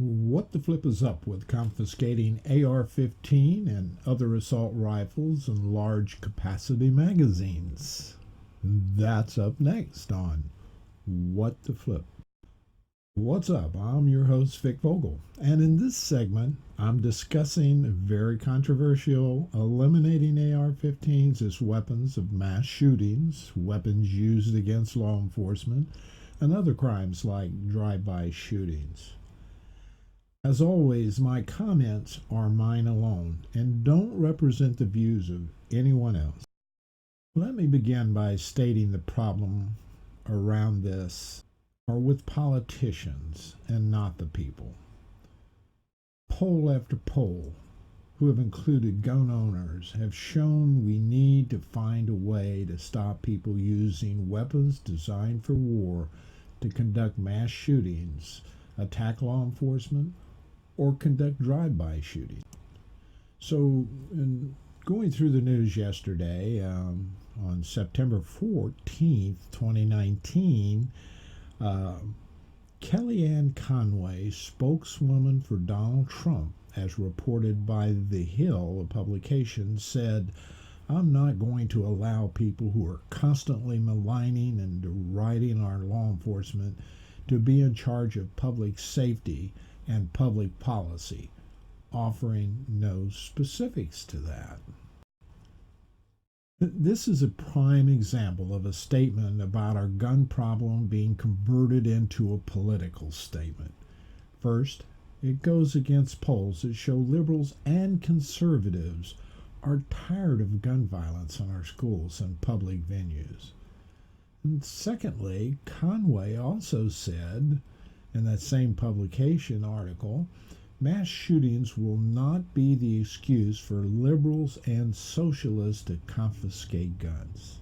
What the flip is up with confiscating AR-15 and other assault rifles and large capacity magazines? That's up next on What the Flip. What's up? I'm your host, Vic Vogel, and in this segment, I'm discussing very controversial eliminating AR-15s as weapons of mass shootings, weapons used against law enforcement, and other crimes like drive-by shootings. As always, my comments are mine alone and don't represent the views of anyone else. Let me begin by stating the problem around this are with politicians and not the people. Poll after poll, who have included gun owners, have shown we need to find a way to stop people using weapons designed for war to conduct mass shootings, attack law enforcement, or conduct drive-by shootings. So, in going through the news yesterday, on September 14th, 2019, Kellyanne Conway, spokeswoman for Donald Trump, as reported by The Hill, a publication, said, "I'm not going to allow people who are constantly maligning and deriding our law enforcement to be in charge of public safety and public policy," offering no specifics to that. This is a prime example of a statement about our gun problem being converted into a political statement. First, it goes against polls that show liberals and conservatives are tired of gun violence in our schools and public venues. And secondly, Conway also said in that same publication article, mass shootings will not be the excuse for liberals and socialists to confiscate guns.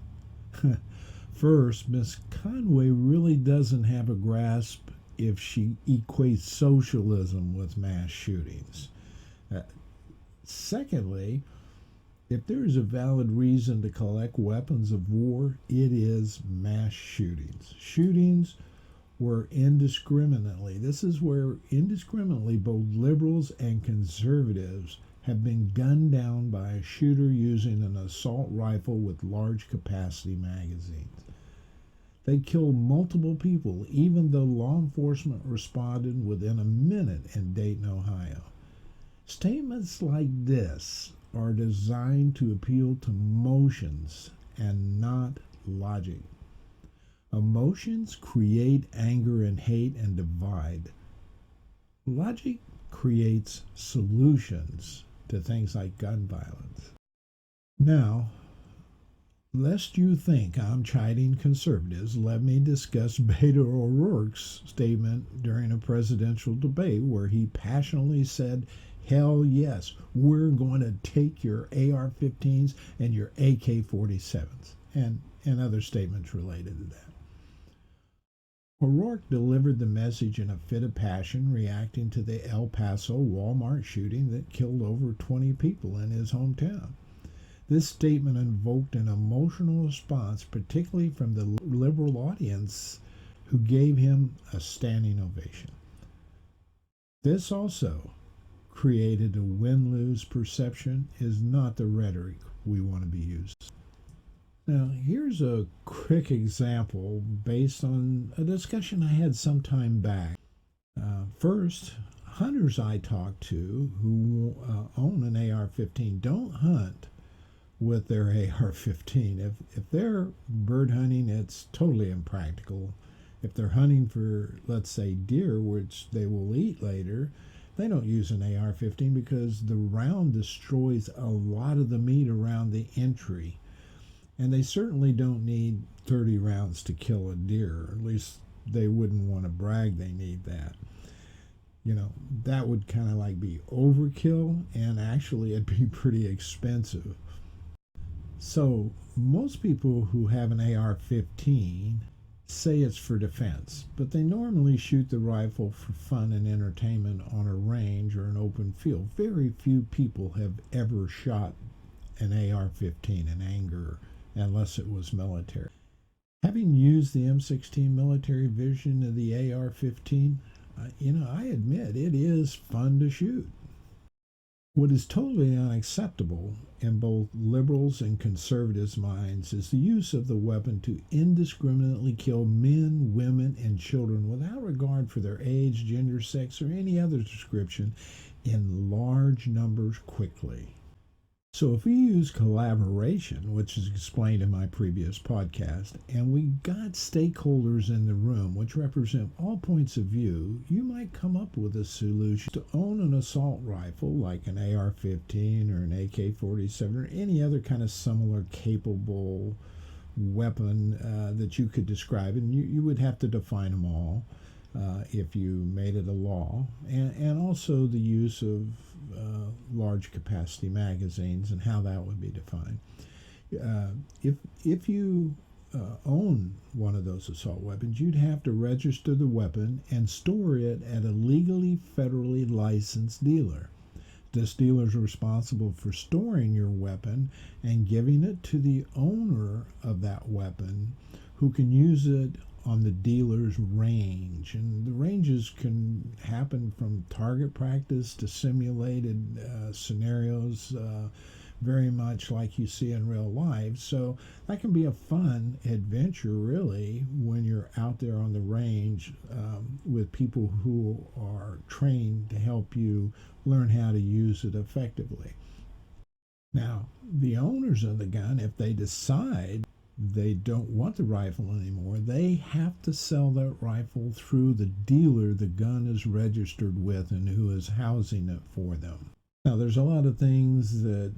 First, Ms. Conway really doesn't have a grasp if she equates socialism with mass shootings. Secondly, if there is a valid reason to collect weapons of war, it is mass shootings. Shootings where this is where indiscriminately both liberals and conservatives have been gunned down by a shooter using an assault rifle with large capacity magazines. They killed multiple people, even though law enforcement responded within a minute in Dayton, Ohio. Statements like this are designed to appeal to emotions and not logic. Emotions create anger and hate and divide. Logic creates solutions to things like gun violence. Now, lest you think I'm chiding conservatives, let me discuss BetoRourke's statement during a presidential debate where he passionately said, "Hell yes, we're going to take your AR-15s and your AK-47s," and other statements related to that. O'Rourke delivered the message in a fit of passion, reacting to the El Paso Walmart shooting that killed over 20 people in his hometown. This statement invoked an emotional response, particularly from the liberal audience, who gave him a standing ovation. This also created a win-lose perception is not the rhetoric we want to be using. Now, here's a quick example based on a discussion I had some time back. First, hunters I talk to who own an AR-15 don't hunt with their AR-15. If they're bird hunting, it's totally impractical. If they're hunting for, let's say, deer, which they will eat later, they don't use an AR-15 because the round destroys a lot of the meat around the entry. And they certainly don't need 30 rounds to kill a deer. At least they wouldn't want to brag they need that. That would kind of like be overkill, and actually it'd be pretty expensive. So most people who have an AR-15 say it's for defense, but they normally shoot the rifle for fun and entertainment on a range or an open field. Very few people have ever shot an AR-15 in anger unless it was military. Having used the M16 military version of the AR-15, I admit it is fun to shoot. What is totally unacceptable in both liberals and conservatives' minds is the use of the weapon to indiscriminately kill men, women, and children without regard for their age, gender, sex, or any other description in large numbers quickly. So if we use collaboration, which is explained in my previous podcast, and we got stakeholders in the room which represent all points of view, you might come up with a solution to own an assault rifle like an AR-15 or an AK-47 or any other kind of similar capable weapon that you could describe, and you would have to define them all. If you made it a law, and also the use of large capacity magazines and how that would be defined. If you own one of those assault weapons, you'd have to register the weapon and store it at a legally federally licensed dealer. This dealer is responsible for storing your weapon and giving it to the owner of that weapon, who can use it on the dealer's range. And the ranges can happen from target practice to simulated scenarios, very much like you see in real life. So that can be a fun adventure, really, when you're out there on the range with people who are trained to help you learn how to use it effectively. Now, the owners of the gun, if they decide they don't want the rifle anymore, they have to sell that rifle through the dealer the gun is registered with and who is housing it for them. Now, there's a lot of things that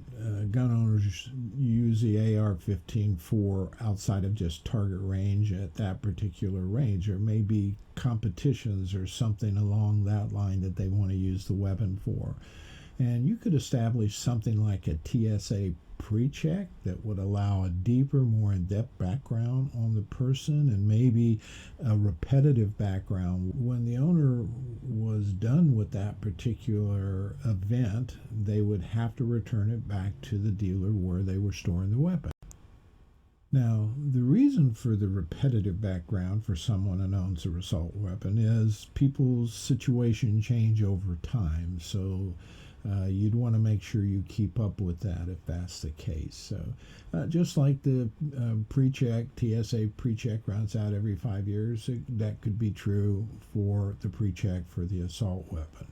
gun owners use the AR-15 for outside of just target range at that particular range. There may be competitions or something along that line that they want to use the weapon for. And you could establish something like a TSA PreCheck that would allow a deeper, more in-depth background on the person, and maybe a repetitive background. When the owner was done with that particular event, they would have to return it back to the dealer where they were storing the weapon. Now, the reason for the repetitive background for someone that owns an assault weapon is people's situation change over time. So you'd want to make sure you keep up with that if that's the case. So just like the PreCheck, TSA PreCheck runs out every 5 years, that could be true for the PreCheck for the assault weapon.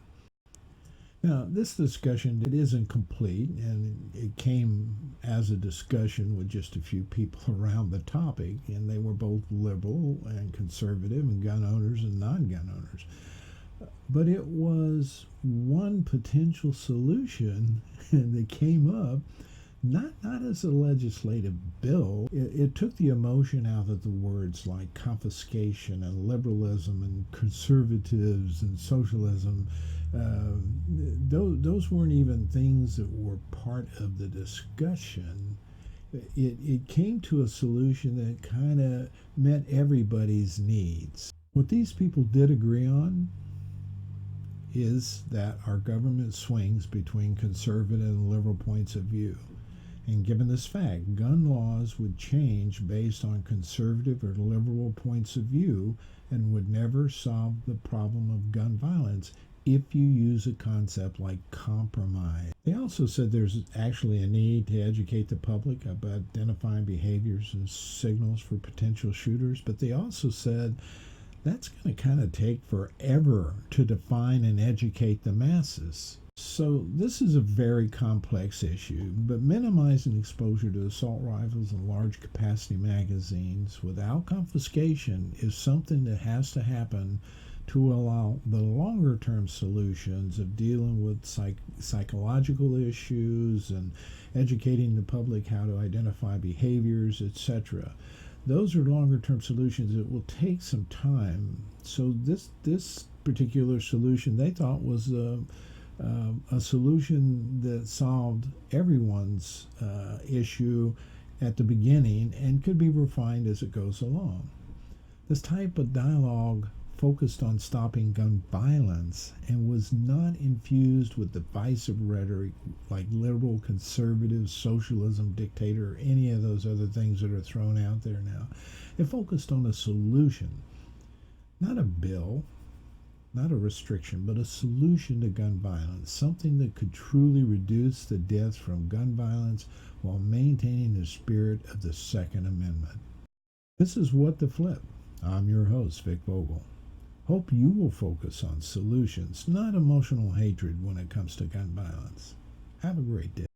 Now, this discussion, it isn't complete, and it came as a discussion with just a few people around the topic, and they were both liberal and conservative, and gun owners and non-gun owners. But it was one potential solution that came up, not as a legislative bill. It took the emotion out of the words like confiscation and liberalism and conservatives and socialism. Those weren't even things that were part of the discussion. It came to a solution that kind of met everybody's needs. What these people did agree on is that our government swings between conservative and liberal points of view. And given this fact, gun laws would change based on conservative or liberal points of view and would never solve the problem of gun violence if you use a concept like compromise. They also said there's actually a need to educate the public about identifying behaviors and signals for potential shooters, but they also said that's going to kind of take forever to define and educate the masses. So this is a very complex issue, but minimizing exposure to assault rifles and large capacity magazines without confiscation is something that has to happen to allow the longer term solutions of dealing with psychological issues and educating the public how to identify behaviors, etc. Those are longer term solutions that will take some time. So this particular solution they thought was a solution that solved everyone's issue at the beginning and could be refined as it goes along. This type of dialogue focused on stopping gun violence and was not infused with divisive rhetoric like liberal, conservative, socialism, dictator, or any of those other things that are thrown out there now. It focused on a solution, not a bill. not a restriction, but a solution to gun violence, something that could truly reduce the deaths from gun violence while maintaining the spirit of the Second Amendment. This is What the Flip. I'm your host, Vic Vogel. Hope you will focus on solutions, not emotional hatred when it comes to gun violence. Have a great day.